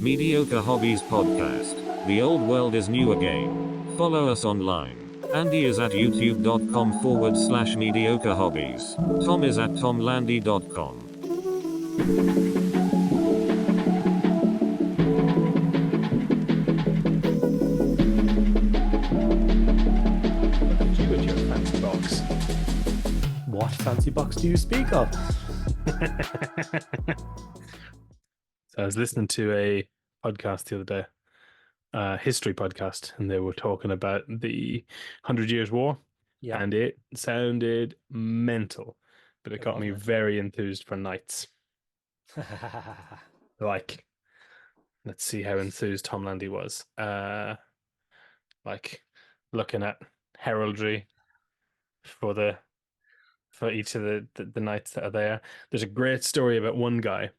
Mediocre Hobbies Podcast. The old world is new again. Follow us online. Andy is at youtube.com/mediocre hobbies. Tom is at tomlandy.com. You and your fancy box. What fancy box do you speak of? So I was listening to a podcast the other day, a history podcast, and they were talking about the 100 Years' War, Yeah. and it sounded mental, but it got was me mental. very enthused for knights. Like, let's see how enthused Tom Landy was. Like looking at heraldry for each of the knights that are there. There's a great story about one guy.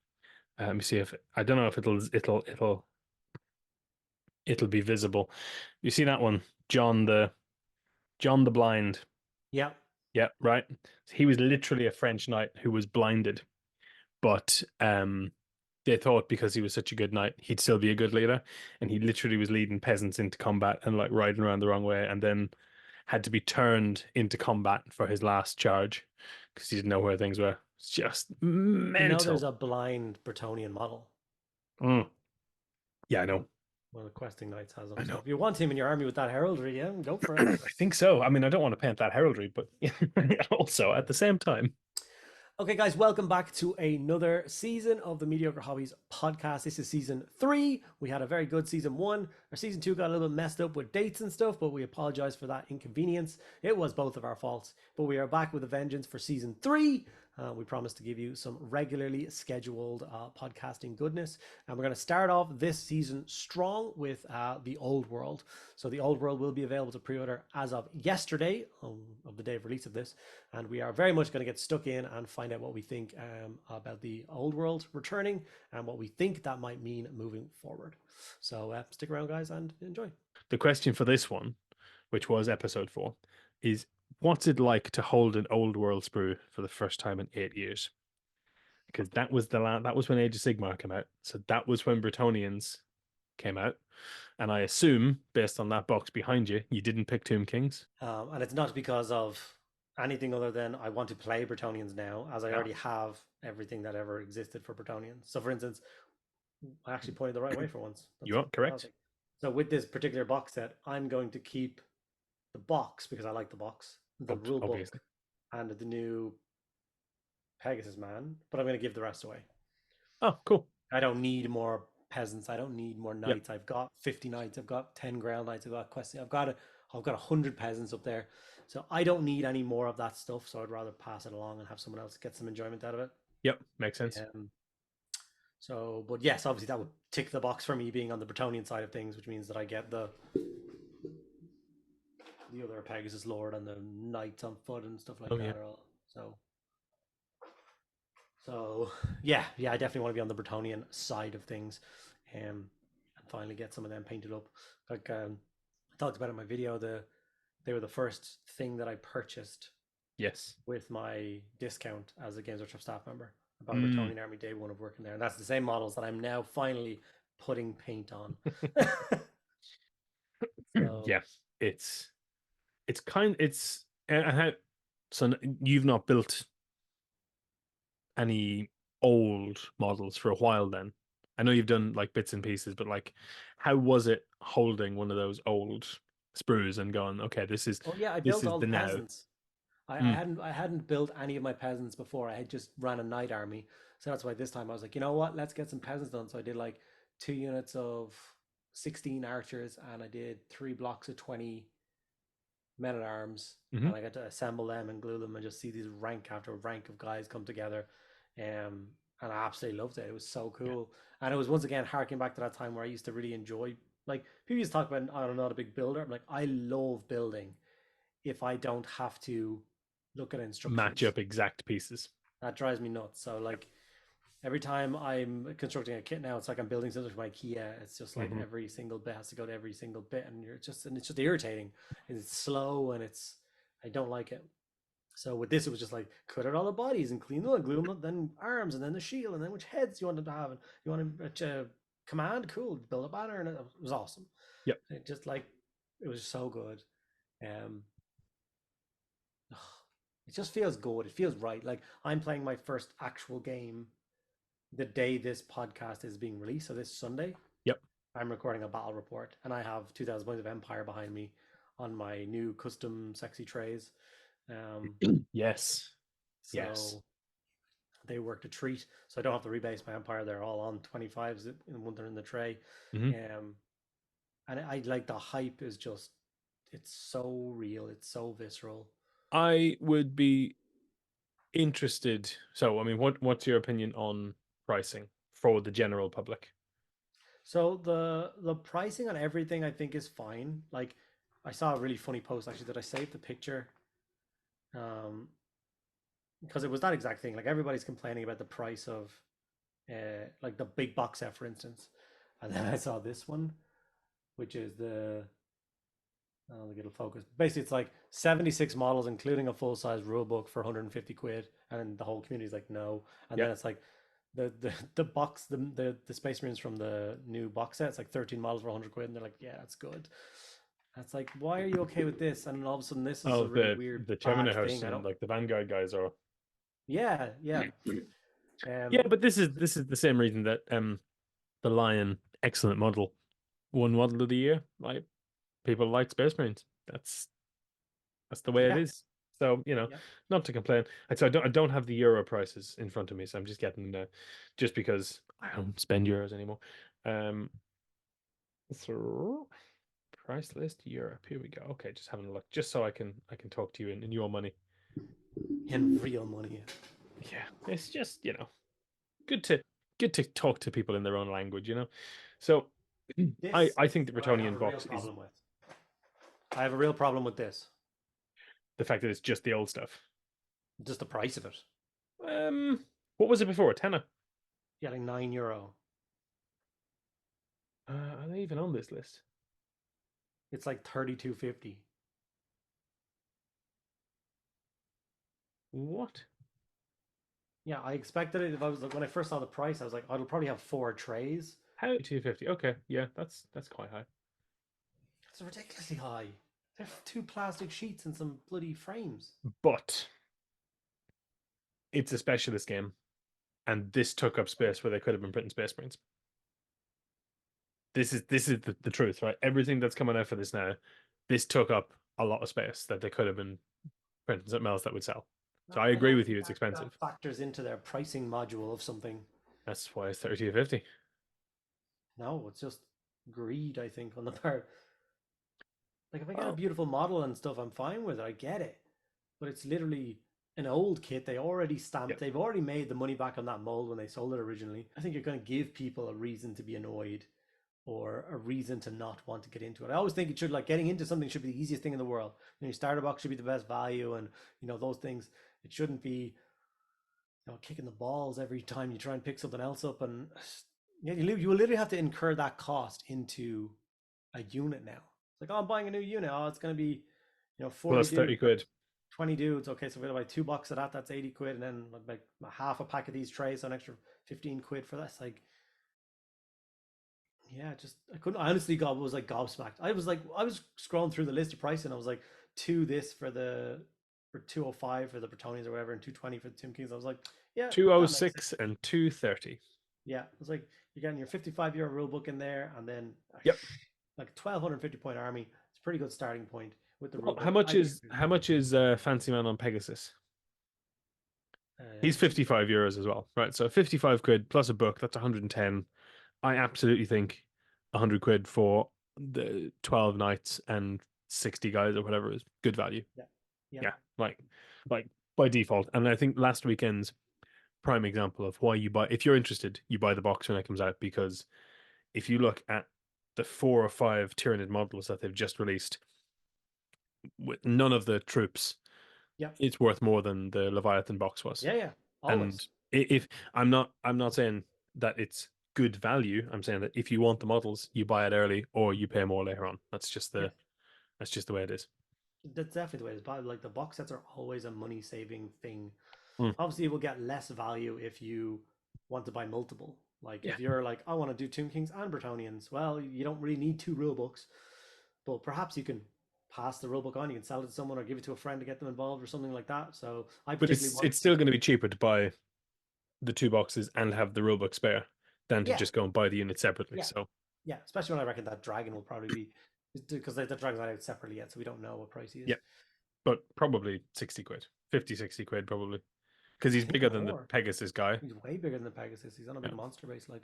Let me see if I don't know if it'll be visible. You see that one, John the Blind. Yeah. Yeah, right. He was literally a French knight who was blinded, but they thought because he was such a good knight, he'd still be a good leader, and he literally was leading peasants into combat and like riding around the wrong way, and then had to be turned into combat for his last charge because he didn't know where things were. It's just mental. There's a blind Bretonian model. Yeah, I know. One of the questing knights has him. I So know. if you want him in your army with that heraldry, yeah, go for it. I think so. I mean, I don't want to paint that heraldry, but also at the same time. Okay, guys, welcome back to another season of the Mediocre Hobbies Podcast. This is season 3. We had a very good season 1. Our season 2 got a little bit messed up with dates and stuff, but we apologize for that inconvenience. It was both of our faults, but we are back with a vengeance for season 3. We promise to give you some regularly scheduled podcasting goodness. And we're going to start off this season strong with the Old World. So the Old World will be available to pre-order as of yesterday, of the day of release of this. And we are very much going to get stuck in and find out what we think about the Old World returning and what we think that might mean moving forward. So stick around, guys, and enjoy. The question for this one, which was episode 4, is what's it like to hold an Old World sprue for the first time in 8 years? Because that was that was when Age of Sigmar came out. So that was when Bretonians came out. And I assume, based on that box behind you, you didn't pick Tomb Kings. And it's not because of anything other than I want to play Bretonians now, as I already have everything that ever existed for Bretonians. So, for instance, I actually pointed the right way for once. You are correct. Fantastic. So, with this particular box set, I'm going to keep the box because I like the box, the rule book, Obviously. and the new Pegasus Man, but I'm going to give the rest away. Oh, cool. I don't need more peasants. I don't need more knights. Yep. I've got 50 knights. I've got 10 ground knights. I've got questing. I've got 100 peasants up there. So I don't need any more of that stuff. So I'd rather pass it along and have someone else get some enjoyment out of it. Yep, makes sense. But yes, obviously that would tick the box for me being on the Bretonian side of things, which means that I get the other Pegasus Lord and the knights on foot and stuff like that. Yeah. So yeah, I definitely want to be on the Bretonian side of things, and finally get some of them painted up. Like I talked about in my video, they were the first thing that I purchased. Yes. With my discount as a Games Workshop staff member. I bought a Bretonian army day one of working there, and that's the same models that I'm now finally putting paint on. Yeah, so you've not built any old models for a while then. I know you've done like bits and pieces, but like how was it holding one of those old sprues and going, okay, this is I built all the peasants. I hadn't built any of my peasants before. I had just ran a knight army. So that's why this time I was like, you know what, let's get some peasants done. So I did like 2 units of 16 archers, and I did 3 blocks of 20 men at arms, and I got to assemble them and glue them and just see these rank after rank of guys come together. And I absolutely loved it. It was so cool. Yeah. And it was once again harking back to that time where I used to really enjoy, like people used to talk about, I'm not a big builder. I'm like, I love building if I don't have to look at instructions. Match up exact pieces. That drives me nuts. So like every time I'm constructing a kit now, it's like I'm building something for IKEA. It's just like every single bit has to go to every single bit, and it's just irritating. And it's slow, and I don't like it. So with this, it was just like cut out all the bodies and clean them and glue them up, then arms, and then the shield, and then which heads you want them to have, and you want to command, cool, build a banner, and it was awesome. Yep. It just like it was so good. Um, it just feels good. It feels right. Like I'm playing my first actual game the day this podcast is being released. So this Sunday, Yep. I'm recording a battle report, and I have 2,000 points of Empire behind me on my new custom sexy trays. Yes. So Yes. they worked a treat. So I don't have to rebase my Empire. They're all on 25s when they're in the tray. Mhm. And I like the hype is just, it's so real. It's so visceral. I would be interested. So, I mean, what's your opinion on pricing for the general public? So the pricing on everything I think is fine. Like I saw a really funny post actually that I saved the picture. Because it was that exact thing. Like everybody's complaining about the price of like the big box set, for instance. And then I saw this one, which is the I'll get it'll focus. Basically, it's like 76 models, including a full size rule book for 150 quid, and the whole community's like no. And Yep. then it's like the box the Space Marines from the new box set. It's like 13 models for 100 quid, and they're like, yeah, that's good. That's like, why are you okay with this? And then all of a sudden, this is Oh, a really weird the bad Terminator House thing. I and don't. like the Vanguard guys are. Yeah, yeah. Yeah, but this is the same reason that the Lion, excellent model, won model of the year. Like people like Space Marines. That's the way it Yeah, is. So, yeah. not to complain. So I don't have the euro prices in front of me, so I'm just getting just because I don't spend euros anymore. So price list Europe. Here we go. Okay, just having a look, just so I can talk to you in your money. In real money. Yeah, it's just good to talk to people in their own language. So I This I is think the what I have Bretonian a real box is problem with. I have a real problem with this. the fact that it's just the old stuff. Just the price of it. What was it before? Tenner. Getting €9. Are they even on this list? It's like 32.50. What? Yeah, I expected it. If I was like, when I first saw the price, I was like, oh, it'll probably have 4 trays. How 250? Okay, yeah, that's quite high. It's ridiculously high. They're 2 plastic sheets and some bloody frames. But it's a specialist game, and this took up space where they could have been printing Space Marines. This is the truth, right? Everything that's coming out for this now, this took up a lot of space that they could have been printing something else that would sell. So I I agree don't with think you, it's expensive. that factors into their pricing module of something. That's why it's 30 to 50. No, it's just greed, I think, on the part. Like, if I get a Well, beautiful model and stuff, I'm fine with it. I get it. But it's literally an old kit. They already stamped, yeah. they've already made the money back on that mold when they sold it originally. I think you're going to give people a reason to be annoyed or a reason to not want to get into it. I always think it should, like, getting into something should be the easiest thing in the world. Your starter box should be the best value, and those things. It shouldn't be kicking the balls every time you try and pick something else up. And yeah, you will literally have to incur that cost into a unit now. It's like, oh, I'm buying a new unit. Oh, it's going to be 40 Plus 30 dudes, quid. 20 dudes. Okay, so if I buy 2 boxes of that, that's 80 quid, and then like half a pack of these trays, so an extra 15 quid for this. Like, yeah, just I couldn't. I honestly, God was like gobsmacked. I was scrolling through the list of price, and I was like, this for 205 for the Bretonians or whatever, and 220 for the Tomb Kings. I was like, yeah, that makes sense. 206 and 230. Yeah, it was like you're getting your 55 euro rule book in there, and then Yep. like 1,250 point army. It's a pretty good starting point with the rule Well, book. how much is Fancy Man on Pegasus? He's 55 euros as well, right? So 55 quid plus a book, that's 110. I absolutely think 100 quid for the 12 knights and 60 guys or whatever is good value. Yeah. Like by default. And I think last weekend's prime example of why you buy, if you're interested, you buy the box when it comes out, because if you look at the 4 or 5 Tyranid models that they've just released, with none of the troops, Yeah. it's worth more than the Leviathan box was. Yeah. And Always. if I'm not saying that it's good value. I'm saying that if you want the models, you buy it early or you pay more later on. That's just the way it is. That's definitely the way it's bought. Like the box sets are always a money saving thing. Mm. Obviously, it will get less value if you want to buy multiple. Like Yeah. if you're like, I want to do Tomb Kings and Bretonians, well, you don't really need 2 rule books, but perhaps you can pass the rule book on. You can sell it to someone or give it to a friend to get them involved or something like that. So I But particularly want. it's still going to be cheaper to buy the 2 boxes and have the rulebook spare than to Yeah, just go and buy the unit separately. yeah, So yeah. Especially when I reckon that dragon will probably be because the dragon's not out separately yet, so we don't know what price he is. yeah, but probably 60 quid, 50, 60 quid probably. Because I he's think bigger than the more. Pegasus guy. He's way bigger than the Pegasus. He's on a big Yeah. monster base, like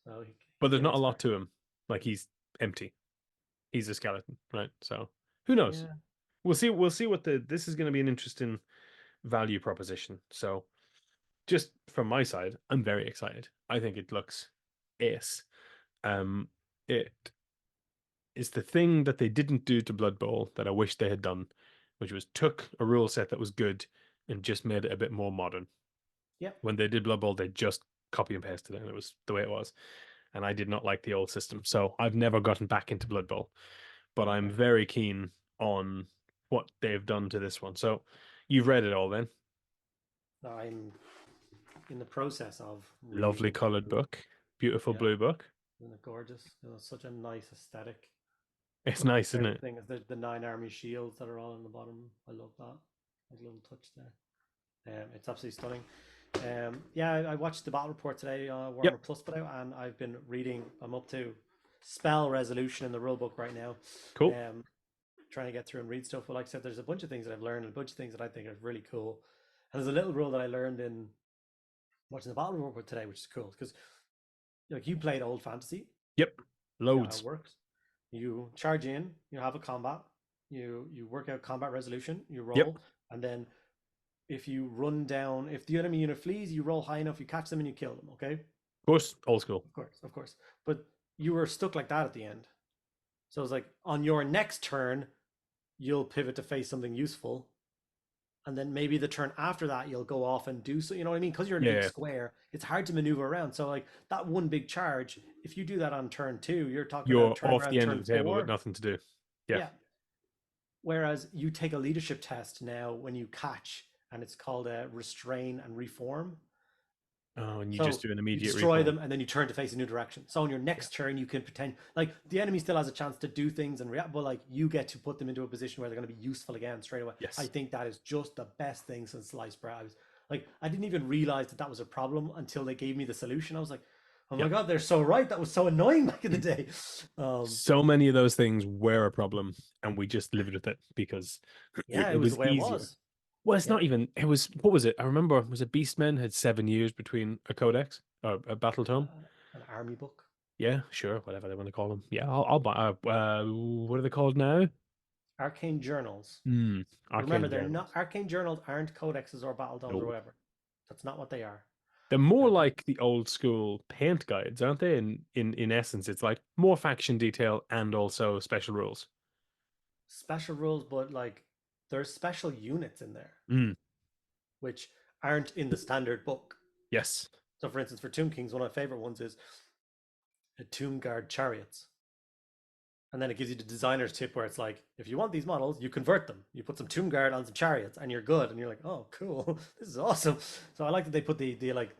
so. But there's Give not a lot extra. to him. Like he's empty. He's a skeleton, right? So who knows? Yeah, We'll see. We'll see what this is going to be an interesting value proposition. So just from my side, I'm very excited. I think it looks ace. It is the thing that they didn't do to Blood Bowl that I wish they had done, which was took a rule set that was good and just made it a bit more modern. yep. When they did Blood Bowl, they just copy and pasted it, and it was the way it was. And I did not like the old system, so I've never gotten back into Blood Bowl. But I'm Okay. very keen on what they've done to this one. So you've read it all then? I'm in the process of Lovely reading colored through. book, beautiful Yeah, blue book. isn't it gorgeous? Such a nice aesthetic. It's My nice, isn't favorite it? thing is the 9 army shields that are all on the bottom. I love that. Like a little touch there. It's absolutely stunning. Yeah, I watched the battle report today. Warhammer Yep. Plus put out, and I've been reading. I'm up to spell resolution in the rule book right now. Cool. Trying to get through and read stuff. But like I said, there's a bunch of things that I've learned, and a bunch of things that I think are really cool. And there's a little rule that I learned in watching the battle report today, which is cool because like you played old fantasy. Yep. You know how Loads. it works. You charge in, you have a combat, you work out combat resolution, you roll, Yep. and then if you run down, if the enemy unit flees, you roll high enough, you catch them and you kill them. Okay, Of course, old school. of course. But you were stuck like that at the end. So it's like on your next turn, you'll pivot to face something useful, and then maybe the turn after that you'll go off and do so. You know what I mean? Because you're in a big Yeah. square, it's hard to maneuver around. So like that one big charge, if you do that on turn 2, you're talking You're about turn off around the end turn of the table 4. with nothing to do. Yeah. Whereas you take a leadership test now when you catch, and it's called a restrain and reform. Oh, and you So just do an you immediate destroy reform. them, and then you turn to face a new direction. So on your next turn, you can pretend like the enemy still has a chance to do things and react, but like you get to put them into a position where they're going to be useful again straight away. Yes. I think that is just the best thing since sliced bread. I was like, I didn't even realize that that was a problem until they gave me the solution. I was like, oh my god, they're so right. That was so annoying back in the day. So many of those things were a problem, and we just lived with it because Yeah, it was the way easier. it was. Well, it's not even. It was. What was it? I remember. Was it Beastmen had 7 years between a codex or a battle tome? An army book. Yeah, sure, whatever they want to call them. Yeah, I'll buy. What are they called now? Arcane journals. Arcane Remember, they're journals. not arcane journals aren't codexes or battle tomes No. or whatever. That's not what they are. They're more like the old school paint guides, aren't they? In essence, it's like more faction detail and also special rules. Special rules, but like there's special units in there, which aren't in the standard book. Yes. So, for instance, for Tomb Kings, one of my favorite ones is a Tomb Guard chariots. And then it gives you the designer's tip where it's like, if you want these models, you convert them. You put some Tomb Guard on some chariots and you're good. And you're like, oh, cool. This is awesome. So I like that they put the like,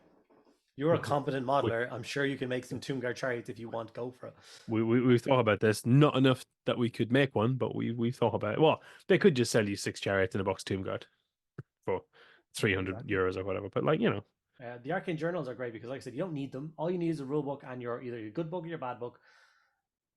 you're a competent modeler. I'm sure you can make some Tomb Guard chariots if you want, go for it. We've thought about this. Not enough that we could make one, but we've thought about it. Well, they could just sell you 6 chariots in a box Tomb Guard for 300 euros or whatever. But like, the arcane journals are great because, like I said, you don't need them. All you need is a rule book and your either your good book or your bad book.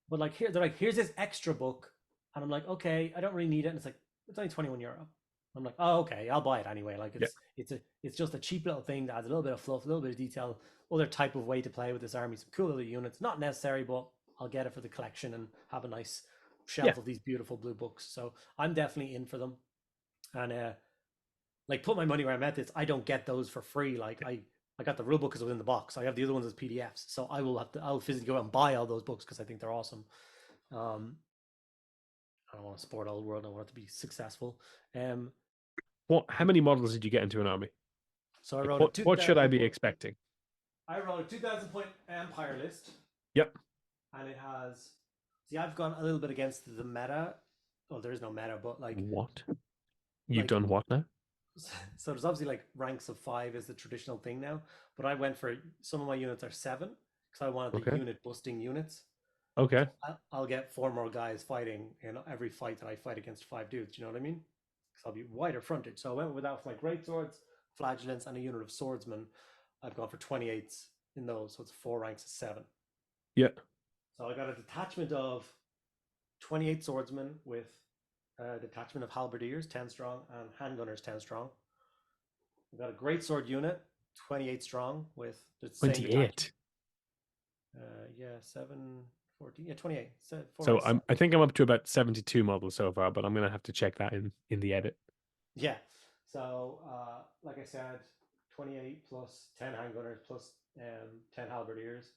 But like here, they're like, here's this extra book, and I'm like, okay, I don't really need it. And it's like, it's only 21 euro. I'm like, oh, okay, I'll buy it anyway. Like it's just a cheap little thing that adds a little bit of fluff, a little bit of detail, other type of way to play with this army. Some cool little units, not necessary, but I'll get it for the collection and have a nice shelf of these beautiful blue books. So I'm definitely in for them. And like put my money where I'm at this. I don't get those for free. Like I got the rule book because it was in the box. I have the other ones as PDFs. So I'll physically go out and buy all those books because I think they're awesome. I don't want to support old world. I want it to be successful. how many models did you get into an army? So I wrote what should I be expecting? I wrote a 2,000 point empire list. Yep. And it has. See, I've gone a little bit against the meta. Well, there is no meta, but like what? You've done what now? So there's obviously like ranks of 5 is the traditional thing now, but I went for some of my units are 7 because I wanted the Okay. unit busting units. Okay. So I'll get 4 more guys fighting in every fight that I fight against 5 dudes. You know what I mean? Because I'll be wider fronted. So I went with that for my great swords, flagellants, and a unit of swordsmen. I've gone for 28s in those, so it's 4 ranks of 7. Yeah. So I got a detachment of 28 swordsmen with a detachment of halberdiers, 10 strong, and handgunners, 10 strong. We got a great sword unit, 28 strong, with the same detachment. 28. Yeah, 7, 14, yeah, 28. So So I think I'm up to about 72 models so far, but I'm gonna have to check that in the edit. Yeah. So, like I said, 28 plus 10 handgunners plus 10 halberdiers.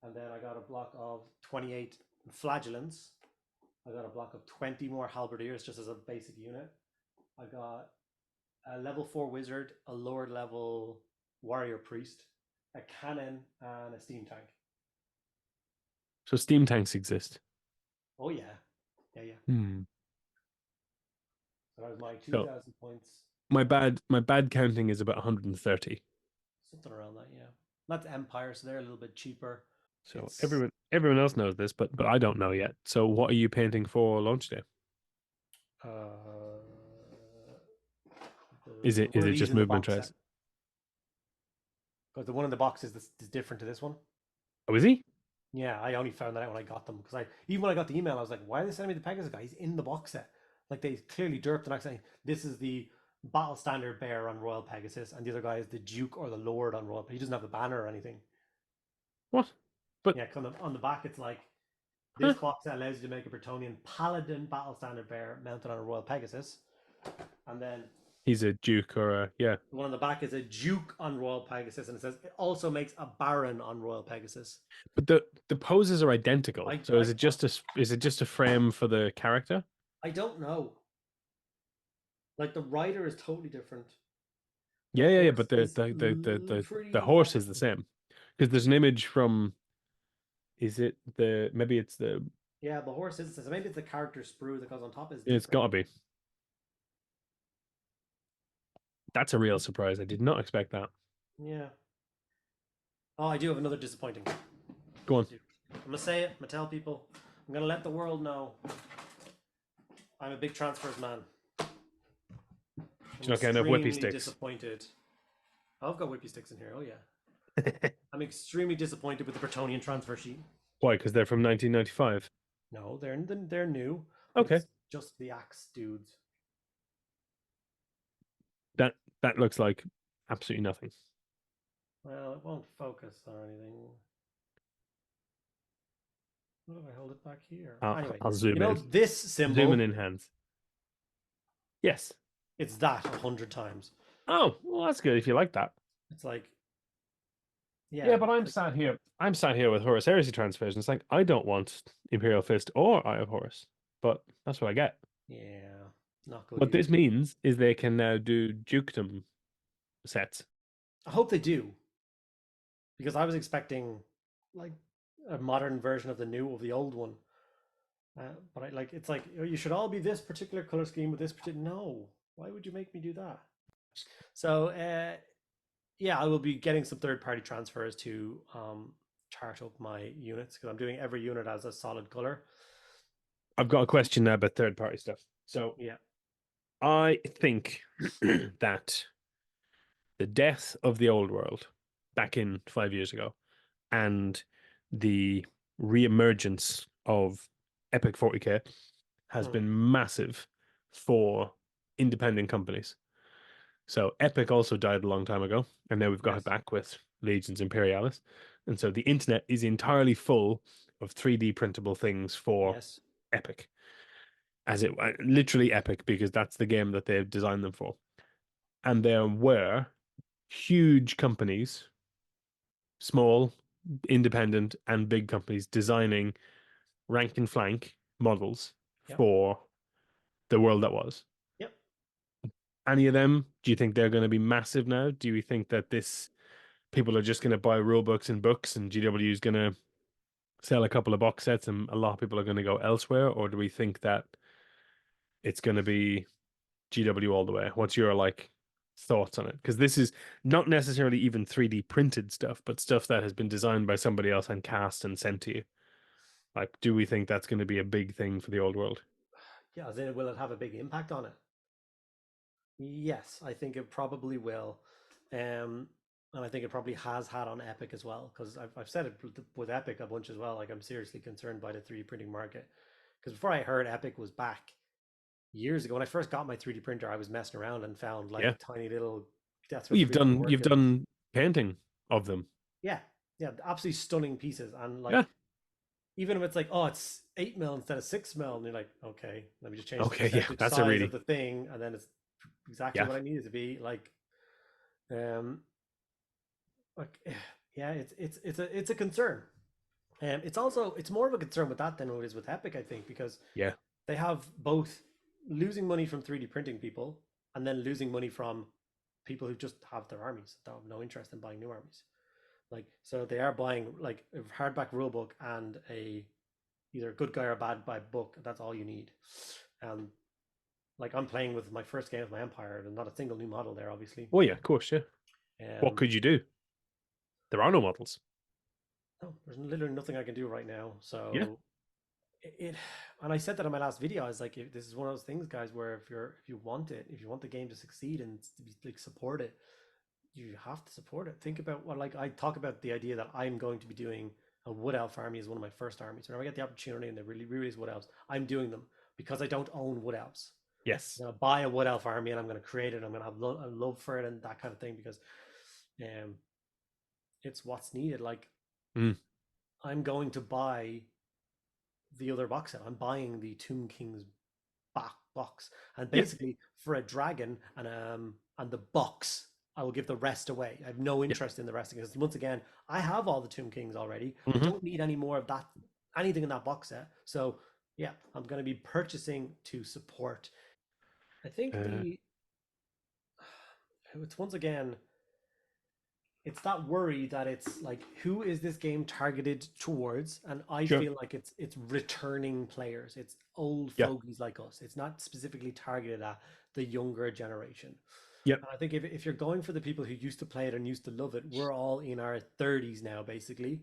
And then I got a block of 28 flagellants. I got a block of 20 more halberdiers just as a basic unit. I got a level 4 wizard, a lower level warrior priest, a cannon, and a steam tank. So steam tanks exist. Oh, yeah. Yeah. Hmm. So that was my So 2,000 points. my bad counting is about 130. Something around that, yeah. That's Empire, so they're a little bit cheaper. So It's everyone else knows this, but I don't know yet. So what are you painting for launch day? uh, Is it one of these just in the movement box set. trays? Because the one in the box is different to this one. Oh, is he? Yeah, I only found that out when I got them. Because even when I got the email, I was like, why are they sending me the Pegasus guy? He's in the box set. Like they clearly derped the next saying, this is the battle standard bearer on Royal Pegasus, and the other guy is the Duke or the Lord on Royal. He doesn't have the banner or anything. What? But Yeah, on the back it's like huh? this box set allows you to make a Bretonian Paladin battle standard bearer mounted on a Royal Pegasus, and then He's a duke or a yeah. the one on the back is a Duke on Royal Pegasus, and it says it also makes a Baron on Royal Pegasus. But the poses are identical. I, So I, is it just a frame for the character? I don't know. Like the rider is totally different. Yeah. Horse But is the pretty horse is the identical. same because there's an image from. Is it maybe it's the Yeah, the horse is. So maybe it's the character sprue that goes on top is it's different. gotta be. That's a real surprise. I did not expect that. Yeah. Oh, I do have another disappointing. Go on. I'm gonna say it. I'm gonna tell people. I'm gonna let the world know. I'm a big transfers man. You're not getting enough whippy extremely sticks. disappointed. I've got whippy sticks in here. Oh yeah. I'm extremely disappointed with the Bretonian transfer sheet. Why? Because they're from 1995. No, they're new. Okay. It's just the axe dudes. That looks like absolutely nothing. Well, it won't focus or anything. What if I hold it back here? Anyway, I'll zoom you know in. this symbol. Zooming in hands. Yes. It's that 100 times. Oh, well, that's good if you like that. It's like, Yeah, but I'm sat here. I'm sat here with Horus Heresy transfers, and it's like I don't want Imperial Fist or Eye of Horus, but that's what I get. Yeah, not good. What either. this means is they can now do dukedom sets. I hope they do, because I was expecting like a modern version of the old one. But it's like you should all be this particular color scheme with this particular. No, why would you make me do that? So yeah, I will be getting some third-party transfers to chart up my units because I'm doing every unit as a solid color. I've got a question now about third-party stuff. So Yeah, I think that the death of the old world back in 5 years ago and the re-emergence of Epic 40K has been massive for independent companies. So Epic also died a long time ago, and now we've got it back with Legions Imperialis. And so the internet is entirely full of 3D printable things for Epic. As it literally Epic, because that's the game that they've designed them for. And there were huge companies, small, independent, and big companies designing rank and flank models for the world that was. Yep. Any of them, do you think they're going to be massive now? Do you think that people are just going to buy rule books and books and GW is going to sell a couple of box sets and a lot of people are going to go elsewhere? Or do we think that it's going to be GW all the way. What's your like thoughts on it? Because this is not necessarily even 3D printed stuff, but stuff that has been designed by somebody else and cast and sent to you. Like, do we think that's going to be a big thing for the old world? Yeah, then will it have a big impact on it? Yes, I think it probably will. And I think it probably has had on Epic as well, because I've said it with Epic a bunch as well. Like, I'm seriously concerned by the 3D printing market. Because before I heard Epic was back years ago, when I first got my 3D printer, I was messing around and found like Yeah. tiny little Death Well, Wish you've 3D done workings. painting of them. Yeah, yeah, absolutely stunning pieces. And Yeah. like, even if it's like, oh, it's 8 mil instead of 6 mil, and you're like, okay, let me just change the Okay, yeah, percentage that's a size really of the thing, and then it's exactly yeah. what I need it to be. Um, like, yeah, it's a concern. It's more of a concern with that than it is with Epic, I think, because Yeah. they have both losing money from 3D printing people and then losing money from people who just have their armies that have no interest in buying new armies. Like, so they are buying like a hardback rulebook and either a good guy or a bad guy book. That's all you need. Like, I'm playing with my first game of my empire, and not a single new model there, obviously. Oh yeah, of course, yeah. What Um, could you do? There are no models. no, there's literally nothing I can do right now. Yeah. So and I said that in my last video. I was like, this is one of those things, guys, where if you want the game to succeed and to be like support it, you have to support it. Think about what, like, I talk about the idea that I'm going to be doing a Wood Elf army as one of my first armies. Whenever I get the opportunity and they really release Wood Elves, I'm doing them because I don't own Wood Elves. Yes. I'm gonna buy a Wood Elf army and I'm gonna create it. I'm gonna have a love for it and that kind of thing, because it's what's needed. Like, I'm going to buy the other box set. I'm buying the Tomb King's box, and basically for a dragon and the box, I will give the rest away. I have no interest in the rest, because once again, I have all the Tomb Kings already. I don't need any more of that, anything in that box set. So yeah, I'm going to be purchasing to support. I think it's once again, it's that worry that it's like, who is this game targeted towards? And I Sure. feel like it's returning players. It's old Yeah. fogies like us. It's not specifically targeted at the younger generation. Yep. And I think if you're going for the people who used to play it and used to love it, we're all in our 30s now, basically.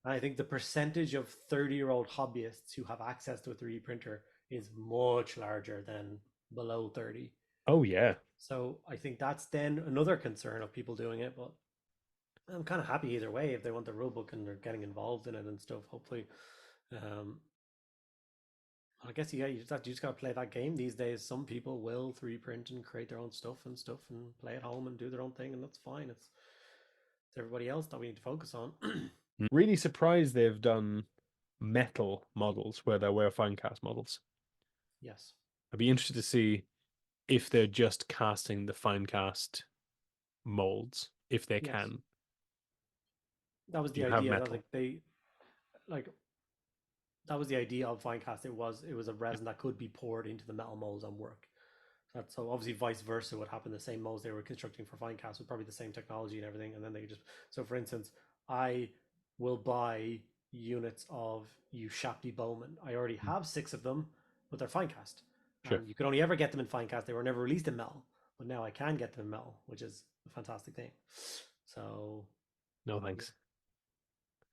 And I think the percentage of 30-year-old hobbyists who have access to a 3D printer is much larger than below 30. Oh yeah. So I think that's then another concern of people doing it. But I'm kind of happy either way if they want the rulebook and they're getting involved in it and stuff. Hopefully, I guess you just got to play that game these days. Some people will 3D print and create their own stuff and play at home and do their own thing, and that's fine. It's everybody else that we need to focus on. Really surprised they've done metal models where they were fine cast models. Yes, I'd be interested to see if they're just casting the fine cast molds, if they Yes. can. That was the You have idea. metal. That was the idea of Finecast. It was a resin that could be poured into the metal molds and work. So obviously vice versa would happen. The same molds they were constructing for Finecast with probably the same technology and everything, and then they could just. So for instance, I will buy units of Ushapti Bowman. I already have 6 of them, but they're Finecast. Sure. You could only ever get them in Finecast. They were never released in metal, but now I can get them in metal, which is a fantastic thing. So No thanks.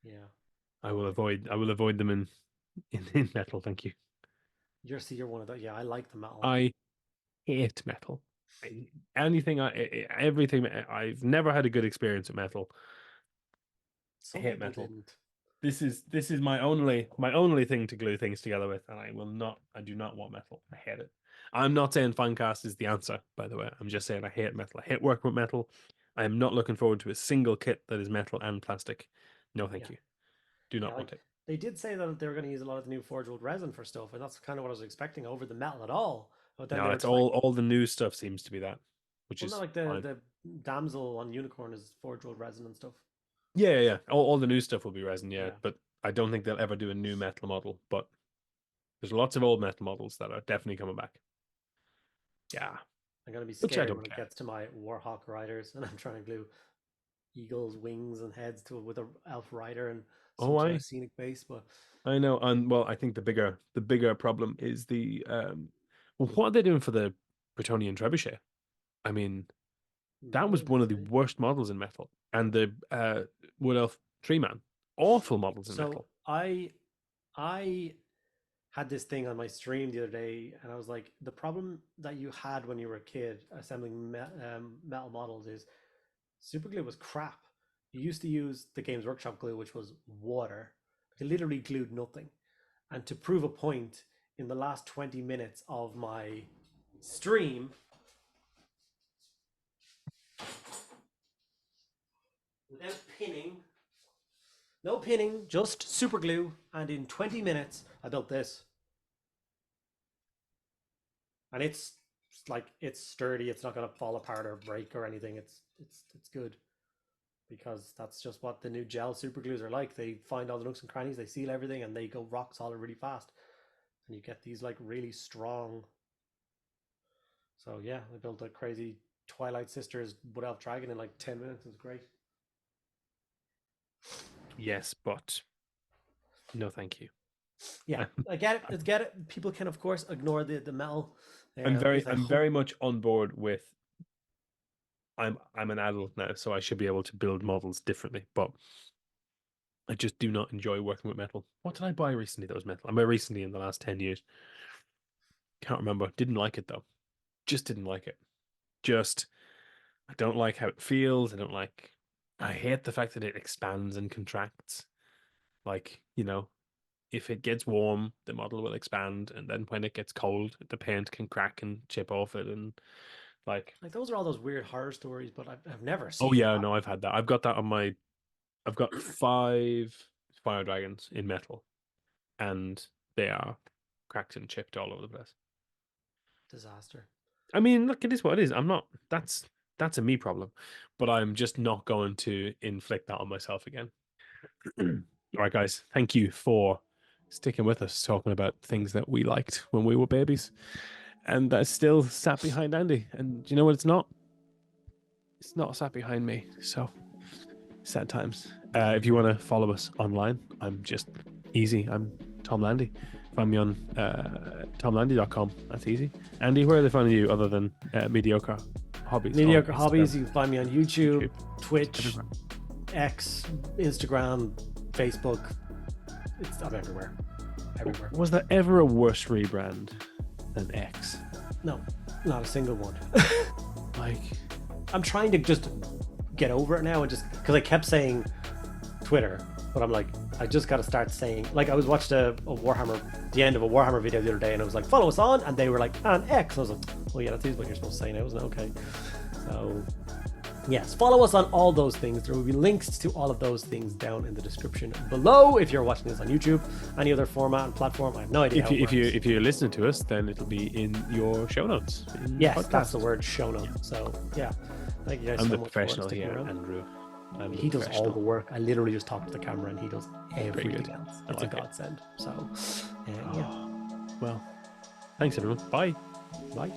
yeah, I will avoid them in metal, thank you. you're one of those. Yeah, I like the metal. I hate metal. Everything. I've never had a good experience with metal. Some I hate people metal. didn't. This is my only thing to glue things together with, and I do not want metal. I hate it. I'm not saying Finecast is the answer, by the way. I'm just saying I hate metal. I hate working with metal. I am not looking forward to a single kit that is metal and plastic. No, thank you. Do not want it. They did say that they were going to use a lot of the new forged wood resin for stuff, and that's kind of what I was expecting over the metal at all. But then No, they were it's just all the new stuff seems to be that, which well, is not like fine. the damsel on unicorn is forged wood resin and stuff. Yeah. All the new stuff will be resin, yeah. Yeah. But I don't think they'll ever do a new metal model. But there's lots of old metal models that are definitely coming back. Yeah. I'm going to be Which I scared don't when it care. gets to my Warhawk riders, and I'm trying to glue eagles' wings and heads to it with a elf rider and some sort of scenic base. But I know, and well, I think the bigger problem is what are they doing for the Bretonian trebuchet. I mean, that was one of the worst models in Metal. And the Wood Elf 3-man, awful models in Metal. I had this thing on my stream the other day, and I was like, the problem that you had when you were a kid assembling metal models is super glue was crap. You used to use the Games Workshop glue, which was water. It literally glued nothing. And to prove a point, in the last 20 minutes of my stream, without pinning, no pinning, just super glue, and in 20 minutes I built this. And it's sturdy, it's not going to fall apart or break or anything. It's good, because that's just what the new gel super glues are like. They find all the nooks and crannies, they seal everything, and they go rock solid really fast. And you get these like really strong. So yeah, I built a crazy Twilight Sisters Wood Elf Dragon in like 10 minutes. It was great. Yes, but no, thank you. Yeah, I get it. People can, of course, ignore the metal. I'm very much on board with. I'm an adult now, so I should be able to build models differently. But I just do not enjoy working with metal. What did I buy recently that was metal? I mean, recently in the last 10 years. Can't remember. Didn't like it though. Just didn't like it. I don't like how it feels. I hate the fact that it expands and contracts. Like, if it gets warm, the model will expand, and then when it gets cold, the paint can crack and chip off it, and like those are all those weird horror stories, but I've never seen. Oh yeah, no, I've had that. I've got that on my. I've got 5 fire dragons in metal, and they are cracked and chipped all over the place. Disaster. I mean, look, it is what it is. I'm not. That's a me problem, but I'm just not going to inflict that on myself again. All right, guys. Thank you for sticking with us, talking about things that we liked when we were babies, and that still sat behind Andy. And you know what? It's not. It's not sat behind me. So sad times. If you want to follow us online, I'm just easy. I'm Tom Landy. Find me on tomlandy.com. That's easy. Andy, where are they finding you other than Mediocre Hobbies? Mediocre Hobbies. You can find me on YouTube, Twitch, everywhere. X, Instagram, Facebook. I'm everywhere. Everywhere. Was there ever a worse rebrand than X? No, not a single one. Like, I'm trying to just get over it now, and just because I kept saying Twitter, but I'm like, I just got to start saying, like, I was watched a Warhammer, the end of a Warhammer video the other day, and I was like, follow us on, and they were like, on X. I was like, oh yeah, that's what you're supposed to say now, isn't it? Okay. So yes, follow us on all those things. There will be links to all of those things down in the description below. If you're watching this on YouTube, any other format and platform, I have no idea. If you're listening to us, then it'll be in your show notes. Yes, that's the word, show notes. So yeah, thank you guys so much. I'm the professional here, Andrew. He does all the work. I literally just talk to the camera, and he does everything else. It's a godsend. So yeah. Well, thanks everyone. Bye. Bye.